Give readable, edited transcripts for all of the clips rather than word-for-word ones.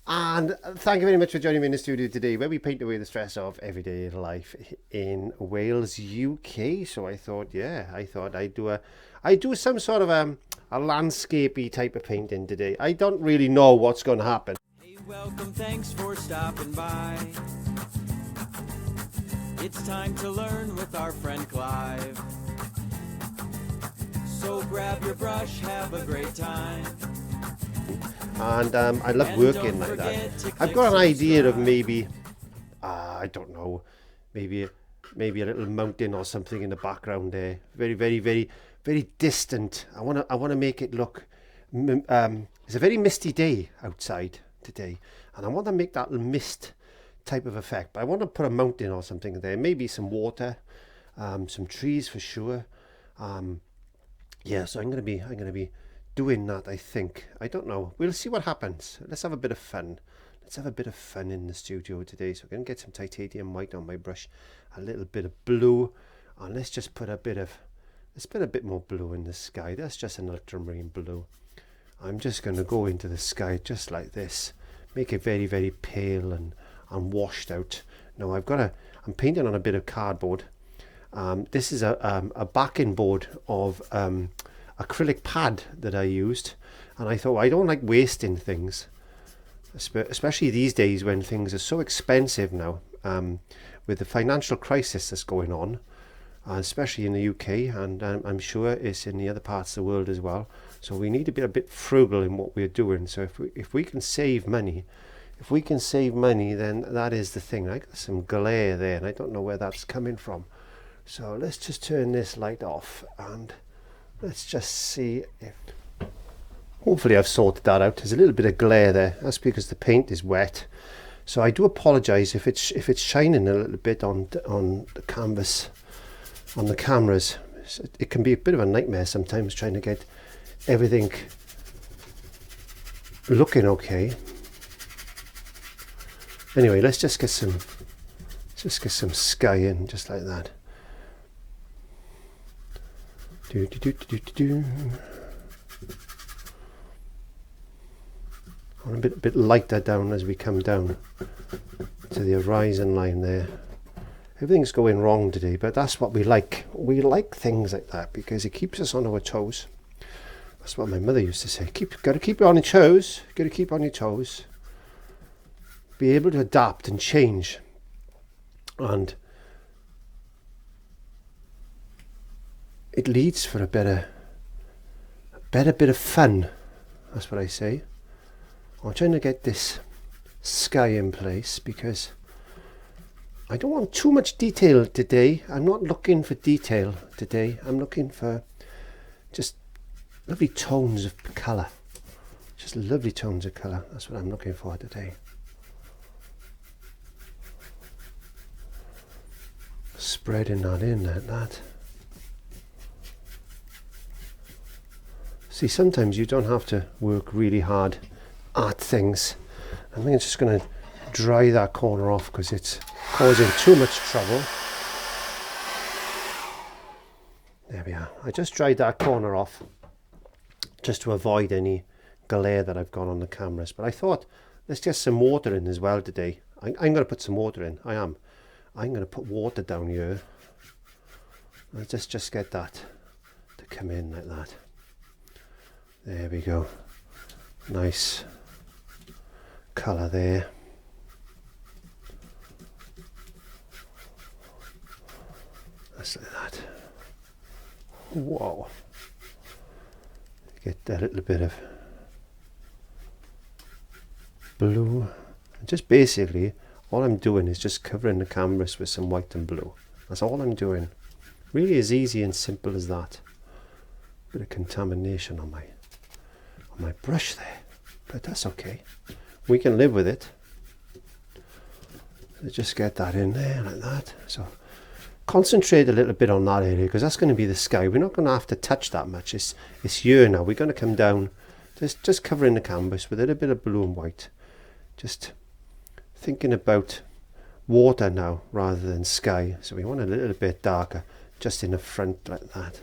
And thank you very much for joining me in the studio today, where we paint away the stress of everyday life in Wales, UK. So I thought, yeah, I'd do some sort of a landscapey type of painting today. I don't really know what's going to happen. Hey, welcome, thanks for stopping by. It's time to learn with our friend Clive. So grab your brush, have a great time. And I love working like that. I've got an idea of maybe, I don't know, maybe a little mountain or something in the background there. Very, very, very, very distant. I wanna make it look. It's a very misty day outside today, and I want to make that mist type of effect. But I want to put a mountain or something there. Maybe some water, some trees for sure. Yeah, so I'm gonna be doing that, I think. I don't know. We'll see what happens. Let's have a bit of fun. Let's have a bit of fun in the studio today. So I'm going to get some titanium white on my brush, a little bit of blue, and let's just put a bit more blue in the sky. That's just an ultramarine blue. I'm just going to go into the sky just like this. Make it very, very pale and washed out. Now I'm painting on a bit of cardboard. This is a backing board of acrylic pad that I used, and I thought I don't like wasting things, especially these days when things are so expensive now, with the financial crisis that's going on, especially in the UK, and I'm sure it's in the other parts of the world as well. So we need to be a bit frugal in what we're doing. So if we can save money, then that is the thing. I got some glare there, and I don't know where that's coming from. So let's just turn this light off and let's just see if, hopefully I've sorted that out. There's a little bit of glare there. That's because the paint is wet. So I do apologise if it's shining a little bit on the canvas, on the cameras. It can be a bit of a nightmare sometimes trying to get everything looking okay. Anyway, let's just get some sky in just like that. I want a bit lighter down as we come down to the horizon line there. Everything's going wrong today, but that's what we like. We like things like that because it keeps us on our toes. That's what my mother used to say. Got to keep on your toes. Got to keep on your toes. Be able to adapt and change, and it leads for a better bit of fun. That's what I say. I'm trying to get this sky in place because I don't want too much detail today. I'm not looking for detail today. I'm looking for just lovely tones of colour. Just lovely tones of colour. That's what I'm looking for today. Spreading that in like that. See, sometimes you don't have to work really hard at things. I think I'm just going to dry that corner off because it's causing too much trouble. There we are. I just dried that corner off just to avoid any glare that I've got on the cameras. But I thought, let's get some water in as well today. I'm going to put some water in. I'm going to put water down here. I'll just get that to come in like that. There we go. Nice colour there. That's like that. Whoa. Get that little bit of blue. And just basically, all I'm doing is just covering the canvas with some white and blue. That's all I'm doing. Really as easy and simple as that. Bit of contamination on my brush there, but that's okay. We can live with it. So just get that in there like that. So concentrate a little bit on that area because that's going to be the sky. We're not going to have to touch that much. It's here now. We're going to come down, just covering the canvas with a little bit of blue and white. Just thinking about water now rather than sky. So we want a little bit darker just in the front like that.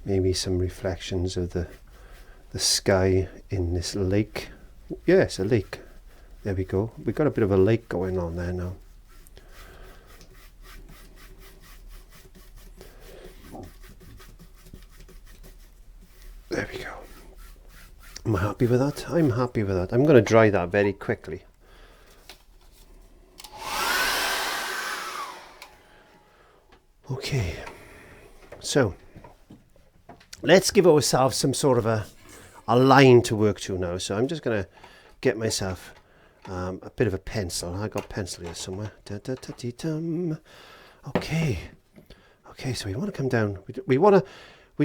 maybe some reflections of the sky in this lake. Yes, a lake. There we go. We've got a bit of a lake going on there now. There we go. Am I happy with that? I'm happy with that. I'm going to dry that very quickly. Okay, so let's give ourselves some sort of a line to work to now. So I'm just going to get myself a bit of a pencil. I got pencil here somewhere. Okay, okay. So we want to come down. We don't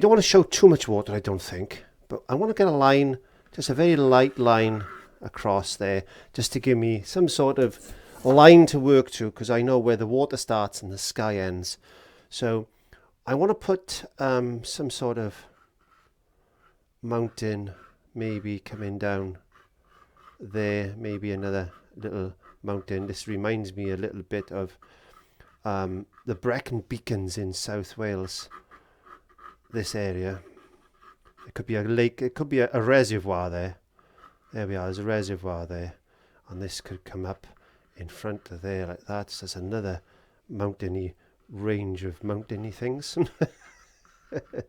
want to show too much water, I don't think. But I want to get a line, just a very light line across there, just to give me some sort of line to work to, because I know where the water starts and the sky ends. So I want to put some sort of mountain maybe coming down there, maybe another little mountain. This reminds me a little bit of the Brecon Beacons in South Wales, this area. It could be a lake, it could be a reservoir there. There we are, there's a reservoir there. And this could come up in front of there like that. So there's another mountainy range of mountainy things.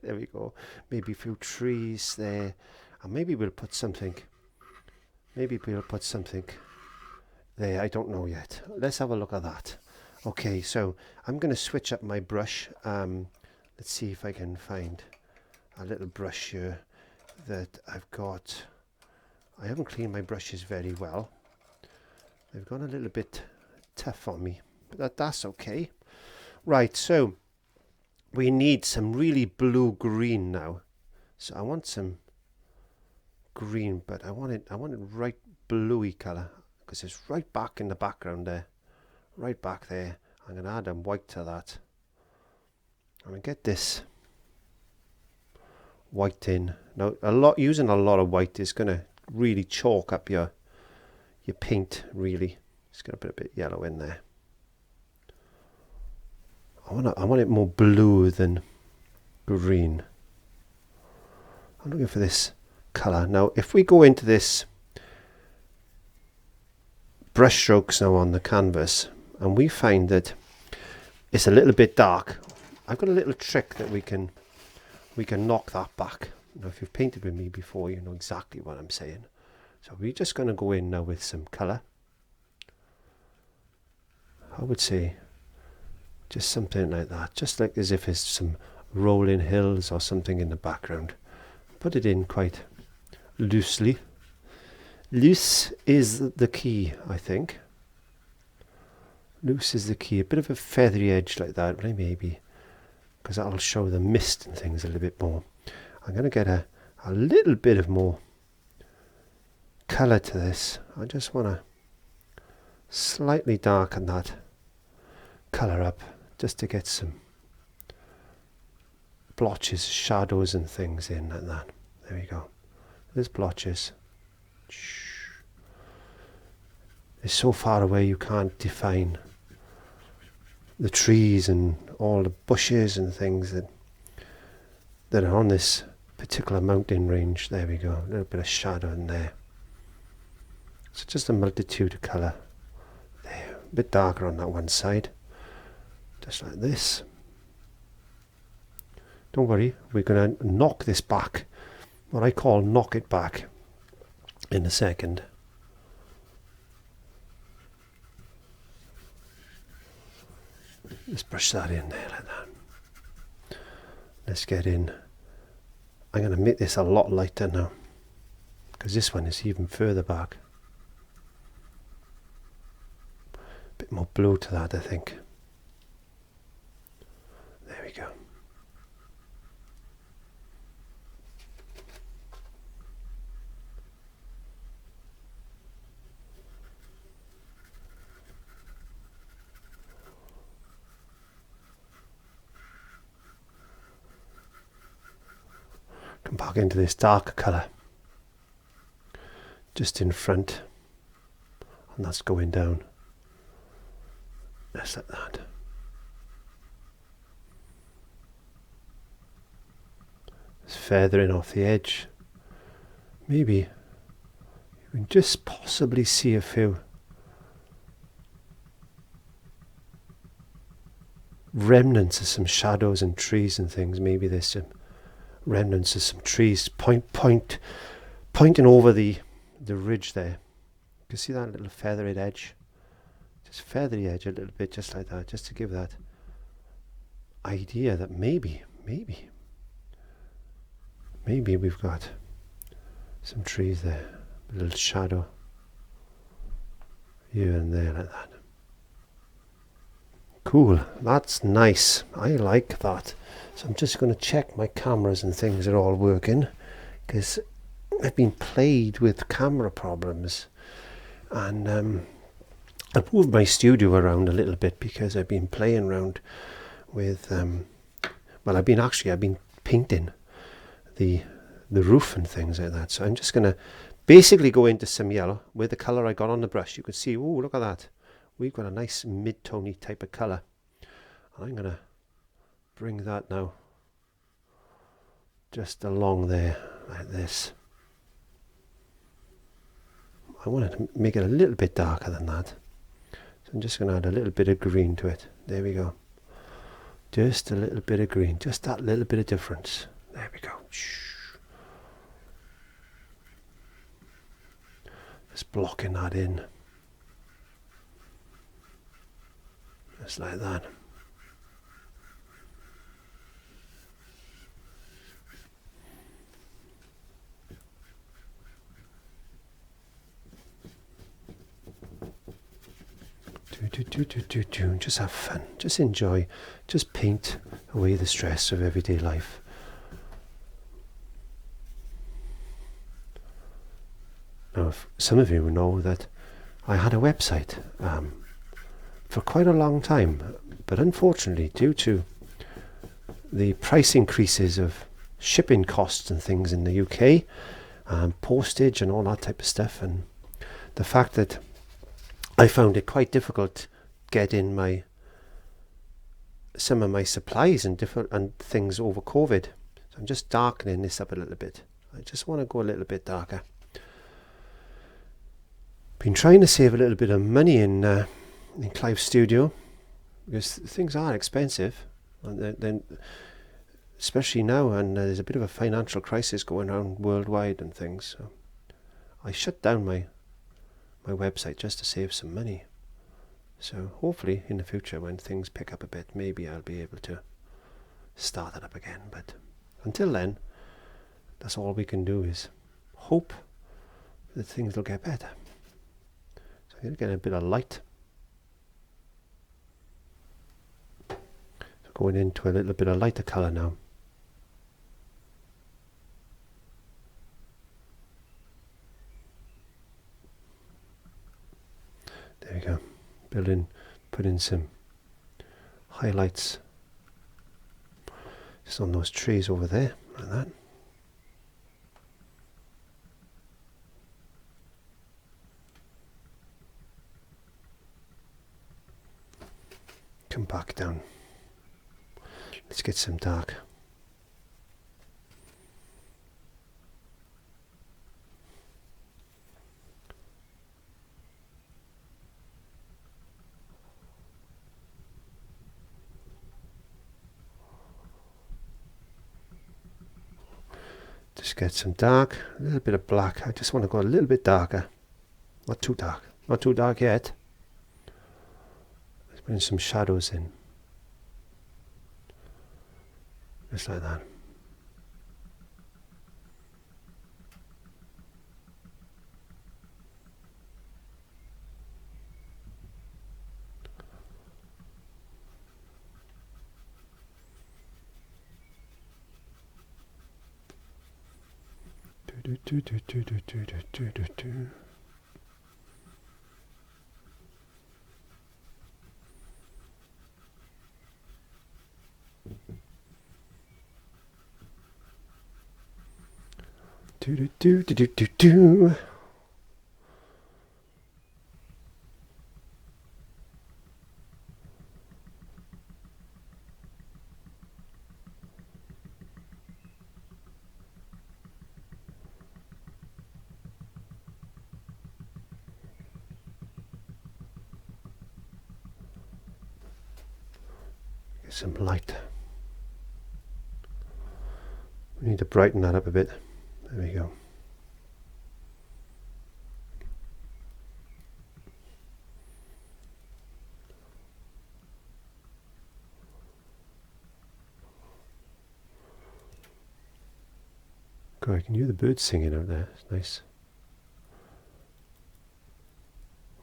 There we go. Maybe a few trees there. And maybe we'll put something. Maybe we'll put something there. I don't know yet. Let's have a look at that. Okay, so I'm going to switch up my brush. Let's see if I can find a little brush here that I've got. I haven't cleaned my brushes very well. They've gone a little bit tough on me, but that's okay. Right, so we need some really blue-green now. So I want some green, but I want it right bluey colour, because it's right back in the background there. Right back there. I'm going to add a white to that. I'm going to get this white in. Now, using a lot of white is going to really chalk up your paint, really. Just going to put a bit of yellow in there. I want it more blue than green. I'm looking for this colour. Now, if we go into this brush strokes now on the canvas, and we find that it's a little bit dark, I've got a little trick that we can knock that back. Now, if you've painted with me before, you know exactly what I'm saying. So we're just going to go in now with some colour. I would say just something like that, just like as if it's some rolling hills or something in the background. Put it in quite loosely. Loose is the key, I think. Loose is the key. A bit of a feathery edge like that, maybe, because that'll show the mist and things a little bit more. I'm going to get a little bit of more colour to this. I just want to slightly darken that colour up, just to get some blotches, shadows and things in like that. There we go. There's blotches. It's so far away you can't define the trees and all the bushes and things that are on this particular mountain range. There we go. A little bit of shadow in there. So just a multitude of colour there. A bit darker on that one side. Just like this. Don't worry, we're going to knock this back. What I call knock it back in a second. Let's brush that in there like that. Let's get in. I'm going to make this a lot lighter now, because this one is even further back. A bit more blue to that, I think. There we go. Come back into this darker colour just in front, and that's going down just like that. It's feathering off the edge. Maybe you can just possibly see a few remnants of some shadows and trees and things. Maybe there's some remnants of some trees pointing over the ridge there. You can see that little feathered edge. Just feather the edge a little bit, just like that, just to give that idea that maybe we've got some trees there, a little shadow here and there like that. Cool, that's nice. I like that. So I'm just going to check my cameras and things are all working, because I've been plagued with camera problems, and I've moved my studio around a little bit because I've been playing around with well, I've been painting the roof and things like that. So I'm just going to basically go into some yellow with the colour I got on the brush. You could see, oh, look at that. We've got a nice mid-tony type of colour. I'm going to bring that now just along there like this. I wanted to make it a little bit darker than that. So I'm just going to add a little bit of green to it. There we go. Just a little bit of green. Just that little bit of difference. There we go. Just blocking that in. Just like that. Just have fun. Just enjoy. Just paint away the stress of everyday life. Now, if some of you know that I had a website for quite a long time, but unfortunately, due to the price increases of shipping costs and things in the UK, postage and all that type of stuff, and the fact that I found it quite difficult getting some of my supplies and things over COVID. So I'm just darkening this up a little bit. I just want to go a little bit darker. Been trying to save a little bit of money in Clive's studio, because things are expensive, and then especially now, and there's a bit of a financial crisis going on worldwide and things. So I shut down my website just to save some money. So hopefully in the future, when things pick up a bit, maybe I'll be able to start it up again. But until then, that's all we can do is hope that things will get better. So I'm going to get a bit of light. So going into a little bit of lighter colour now. There we go. Put in some highlights just on those trees over there, like that. Come back down. Let's get some dark. Just get some dark, a little bit of black. I just want to go a little bit darker. Not too dark. Not too dark yet. Let's bring some shadows in. Just like that. some light. We need to brighten that up a bit. There we go. God, I can hear the birds singing out there. It's nice.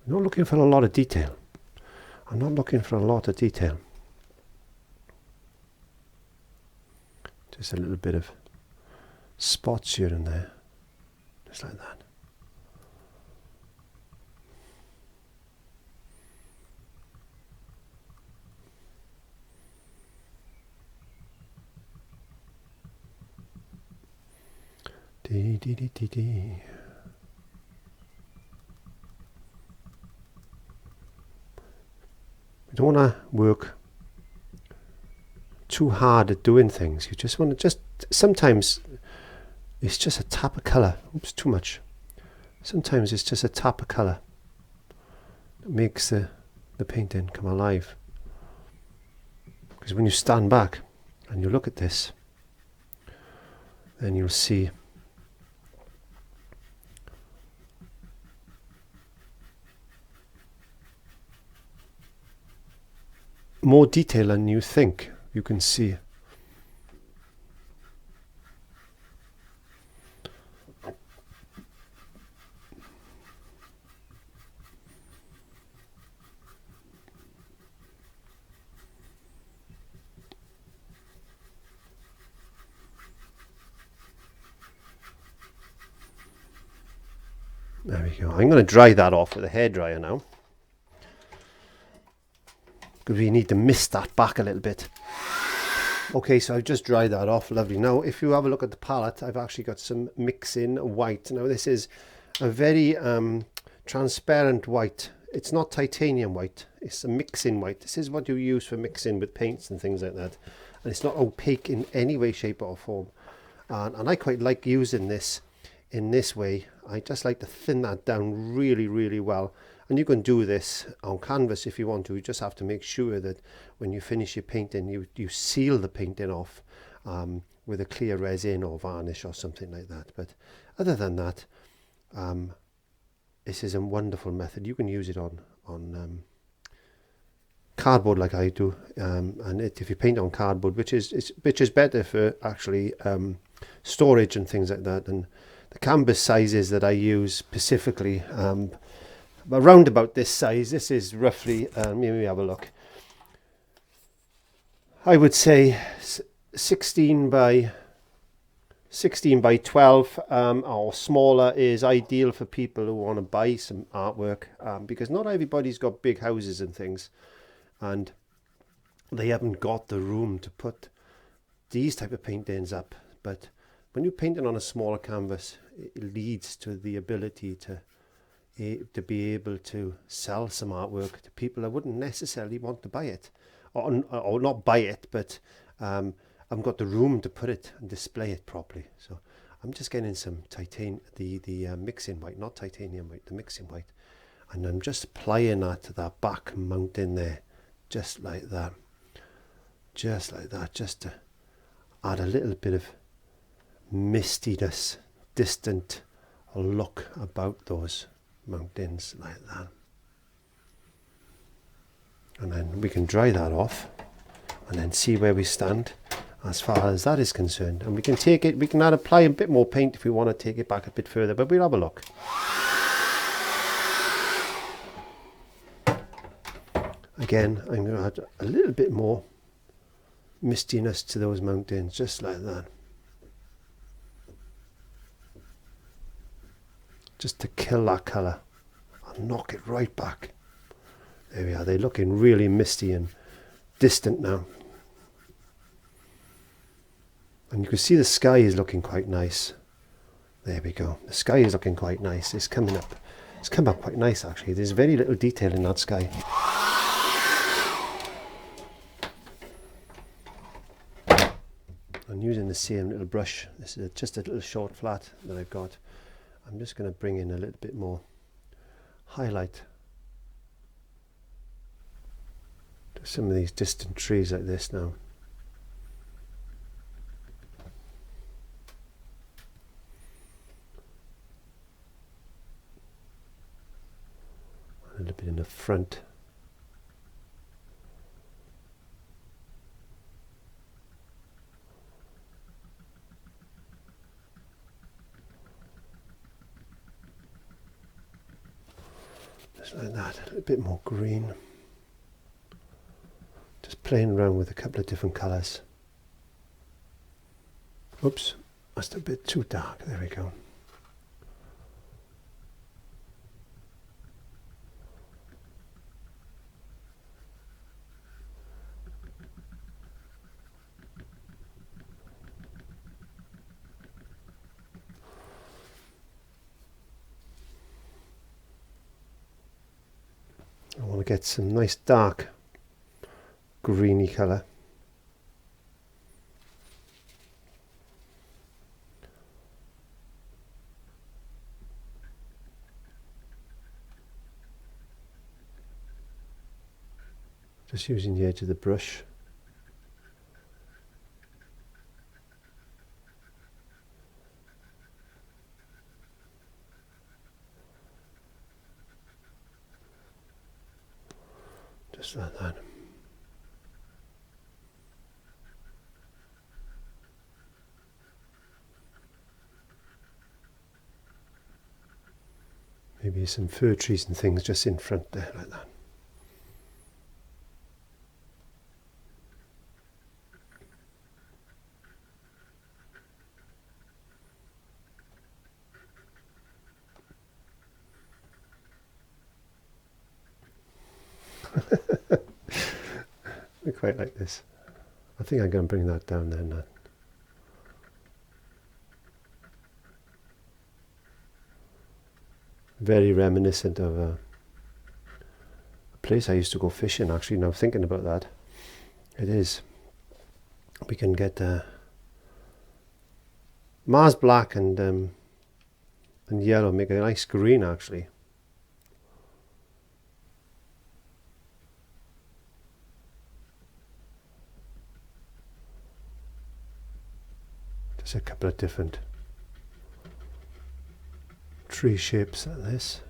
I'm not looking for a lot of detail. I'm not looking for a lot of detail. Just a little bit of spots here and there. Just like that. Dee, dee, dee, dee, dee. You don't want to work too hard at doing things. You just want to sometimes it's just a tap of colour. Oops, too much. Sometimes it's just a tap of colour that makes the painting come alive. Because when you stand back and you look at this, then you'll see more detail than you think you can see. There we go. I'm going to dry that off with a hairdryer now, because we need to mist that back a little bit. Okay, so I've just dried that off. Lovely. Now if you have a look at the palette, I've actually got some mixing white. Now this is a very transparent white. It's not titanium white, it's a mixing white. This is what you use for mixing with paints and things like that, and it's not opaque in any way, shape or form. And I quite like using this in this way. I just like to thin that down really, really well. And you can do this on canvas if you want to. You just have to make sure that when you finish your painting, you seal the painting off with a clear resin or varnish or something like that. But other than that, this is a wonderful method. You can use it on cardboard like I do, and if you paint on cardboard, which is better for actually storage and things like that. And the canvas sizes that I use specifically, around about this size. This is roughly, let me have a look. I would say 16 by 12 or smaller is ideal for people who want to buy some artwork, because not everybody's got big houses and things, and they haven't got the room to put these type of paintings up. But when you're painting on a smaller canvas, it leads to the ability to be able to sell some artwork to people that wouldn't necessarily want to buy it, or not buy it, but I've got the room to put it and display it properly. So I'm just getting some the mixing white, not titanium white, the mixing white, and I'm just applying that to that back mountain there, just like that, just to add a little bit of mistiness, distant look about those mountains like that. And then we can dry that off and then see where we stand as far as that is concerned. And we can take it, we can apply a bit more paint if we want to take it back a bit further, but we'll have a look. Again, I'm going to add a little bit more mistiness to those mountains, just like that. Just to kill that colour and knock it right back. There we are. They're looking really misty and distant now. And you can see the sky is looking quite nice. There we go. The sky is looking quite nice. It's coming up. It's come up quite nice actually. There's very little detail in that sky. I'm using the same little brush. This is just a little short flat that I've got. I'm just going to bring in a little bit more highlight some of these distant trees like this now. A little bit in the front. Just like that, a little bit more green. Just playing around with a couple of different colours. Oops, that's a bit too dark. There we go. I want to get some nice dark greeny colour. Just using the edge of the brush. Just like that. Maybe some fir trees and things just in front there, like that. I quite like this. I think I'm going to bring that down there now. Very reminiscent of a place I used to go fishing, actually, now thinking about that. It is. We can get Mars black and yellow, make a nice green actually. Just a couple of different tree shapes like this.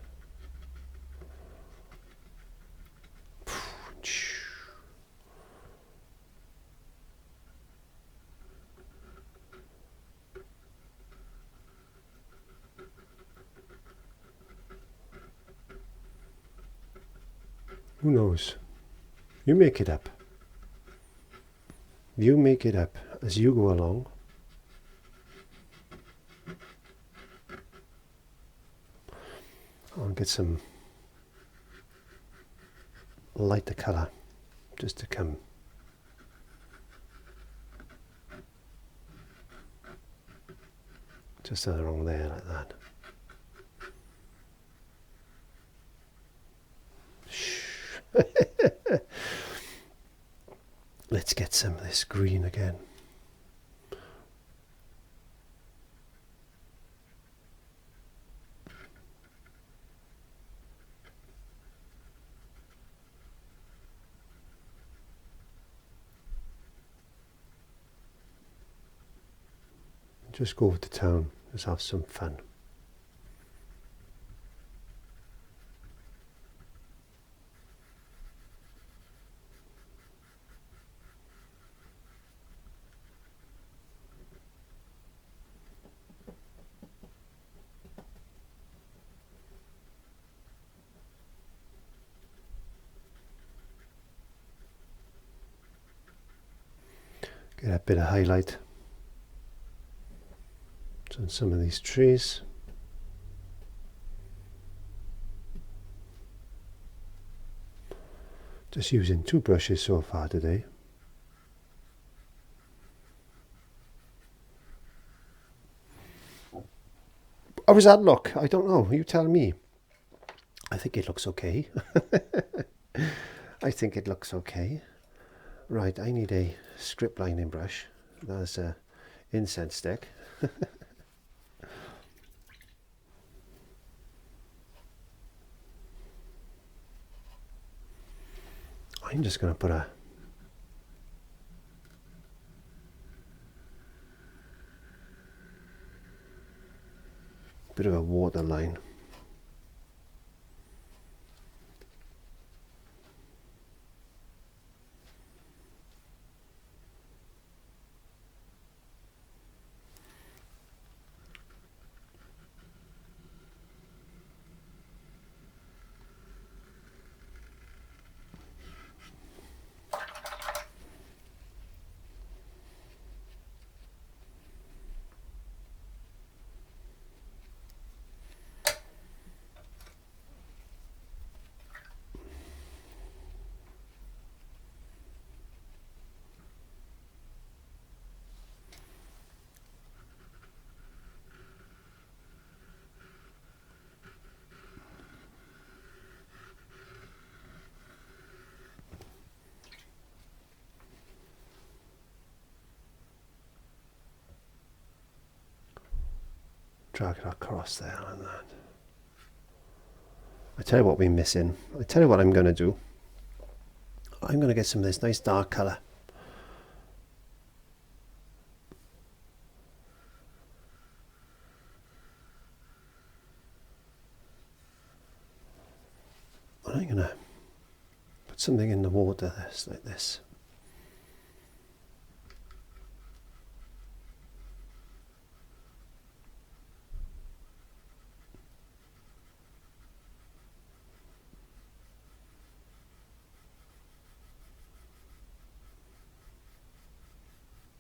Who knows? You make it up. You make it up as you go along. I'll get some lighter colour just to come. Just along there like that. Let's get some of this green again. Just go over to town, let's have some fun. Get a bit of highlight on some of these trees. Just using 2 brushes so far today. How does that look? I don't know. You tell me. I think it looks okay. I think it looks okay. Right, I need a script lining brush. That's a incense stick. I'm just going to put a bit of a water line. Drag it across there like that. I tell you what we're missing. I tell you what I'm going to do. I'm going to get some of this nice dark colour. And I'm going to put something in the water like this.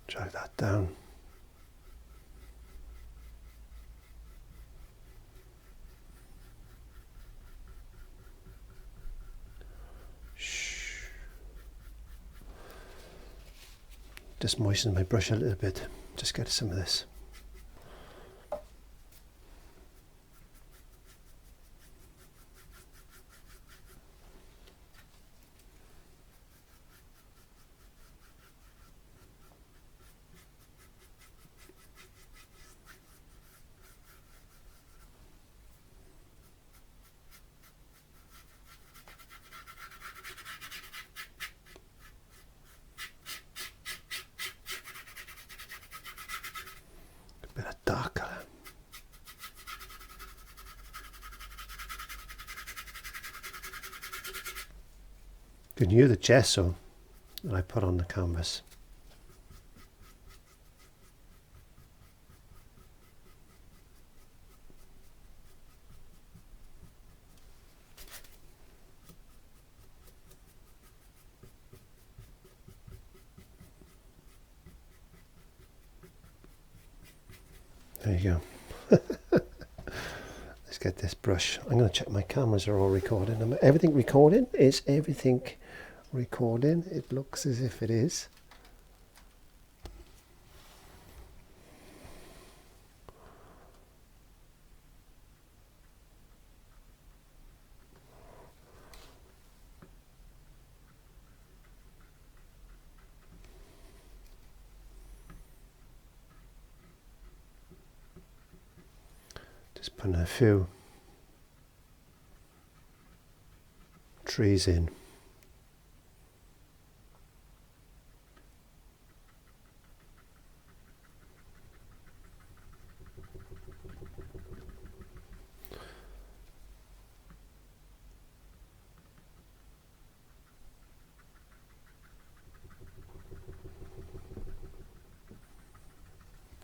Drag that down. Shh. Just moisten my brush a little bit. Just get some of this. Bit of dark colour. You can hear the gesso that I put on the canvas. There you go. Let's get this brush. I'm going to check my cameras are all recording. Everything recording? Is everything recording? It looks as if it is. Just putting a few trees in.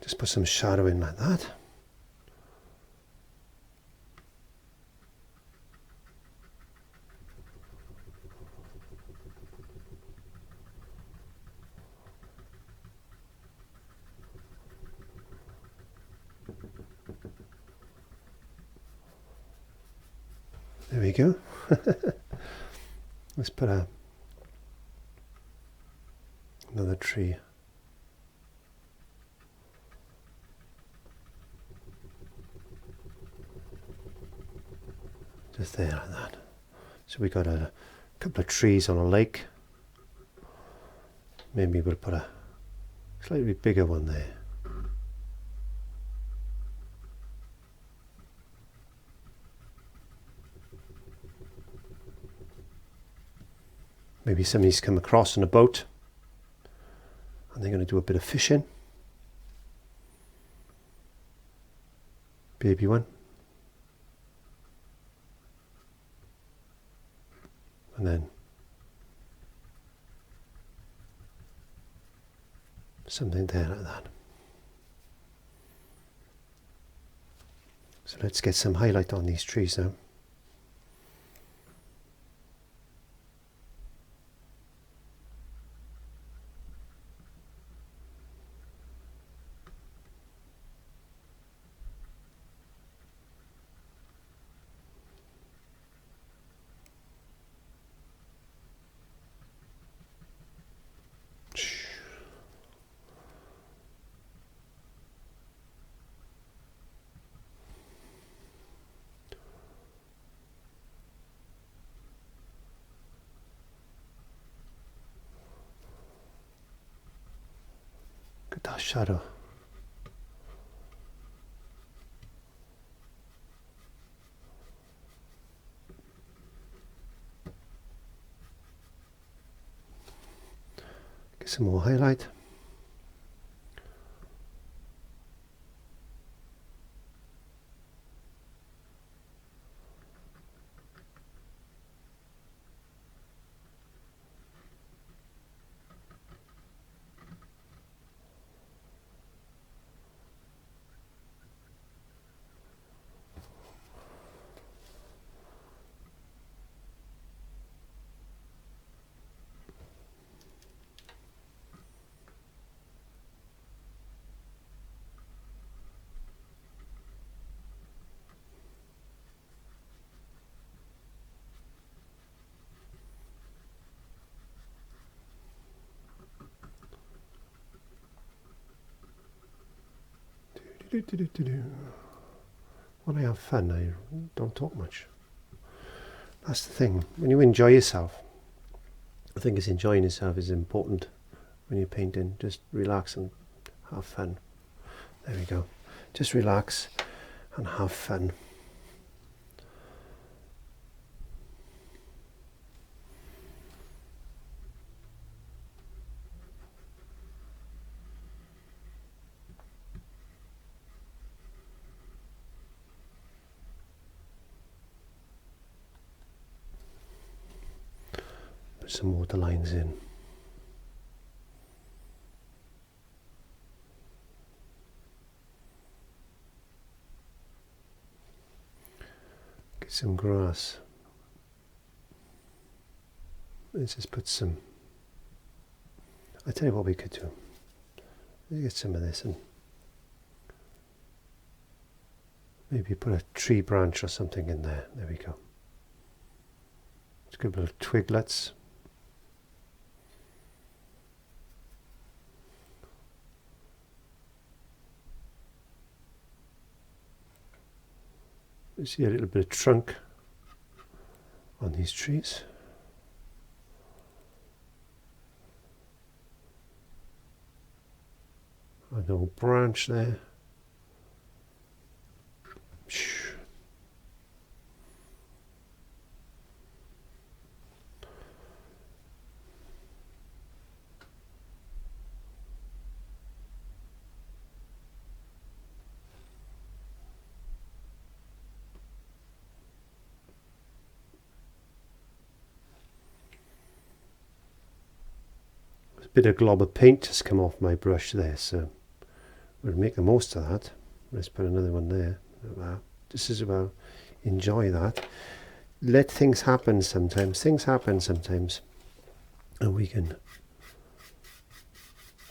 Just put some shadow in like that. There we go. Let's put another tree. Just there like that. So we got a couple of trees on a lake. Maybe we'll put a slightly bigger one there. Maybe somebody's come across on a boat and they're going to do a bit of fishing. Baby one. And then something there like that. So let's get some highlight on these trees now. Look at that shadow. Get some more highlight. When I have fun, I don't talk much. That's the thing. When you enjoy yourself, I think it's enjoying yourself is important when you're painting. Just relax and have fun. There we go. Just relax and have fun. Put some water lines in. Get some grass. Let's just put some. I tell you what we could do. Let's get some of this and maybe put a tree branch or something in there. There we go. Let's get a little twiglets. You see a little bit of trunk on these trees. A little branch there. A bit of glob of paint has come off my brush there, so we'll make the most of that. Let's put another one there. Wow. Just as well enjoy that. Let things happen sometimes. Things happen sometimes, and we can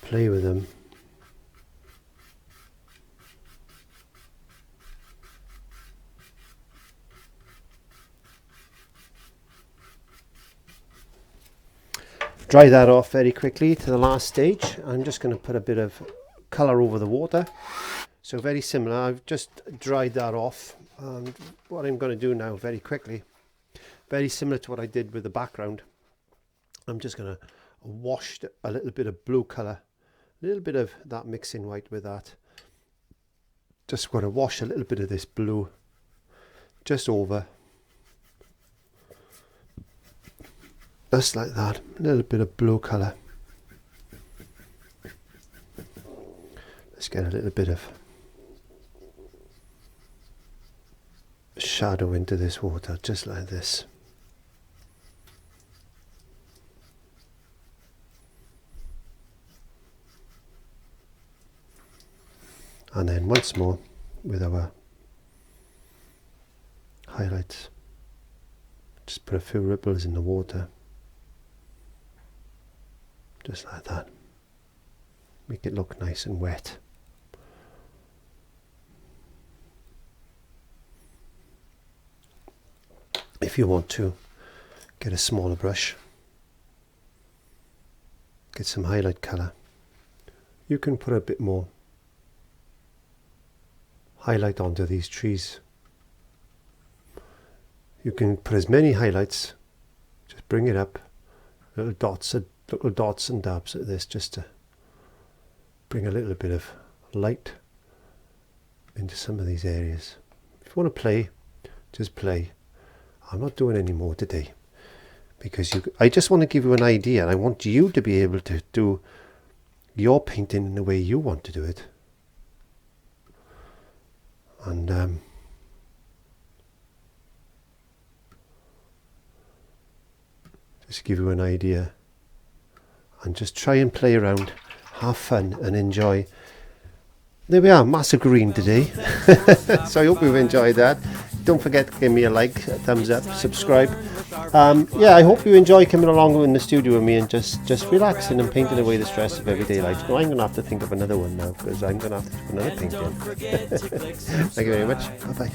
play with them. Dry that off very quickly to the last stage. I'm just going to put a bit of colour over the water. So very similar. I've just dried that off, and what I'm going to do now very quickly, very similar to what I did with the background, I'm just going to wash a little bit of blue colour, a little bit of that mixing white with that. Just going to wash a little bit of this blue just over. Just like that. A little bit of blue colour. Let's get a little bit of shadow into this water, just like this. And then once more with our highlights, just put a few ripples in the water, just like that. Make it look nice and wet. If you want to, get a smaller brush, get some highlight colour. You can put a bit more highlight onto these trees. You can put as many highlights, just bring it up, little dots and dabs at this, just to bring a little bit of light into some of these areas. If you want to play, just play. I'm not doing any more today because I just want to give you an idea, and I want you to be able to do your painting in the way you want to do it. And just give you an idea, and just try and play around, have fun and enjoy. There we are, massive green today. So I hope you've enjoyed that. Don't forget to give me a like, a thumbs up, subscribe. Yeah, I hope you enjoy coming along in the studio with me and just relaxing and painting away the stress of everyday life. Well, I'm going to have to think of another one now because I'm going to have to do another painting. Thank you very much. Bye-bye.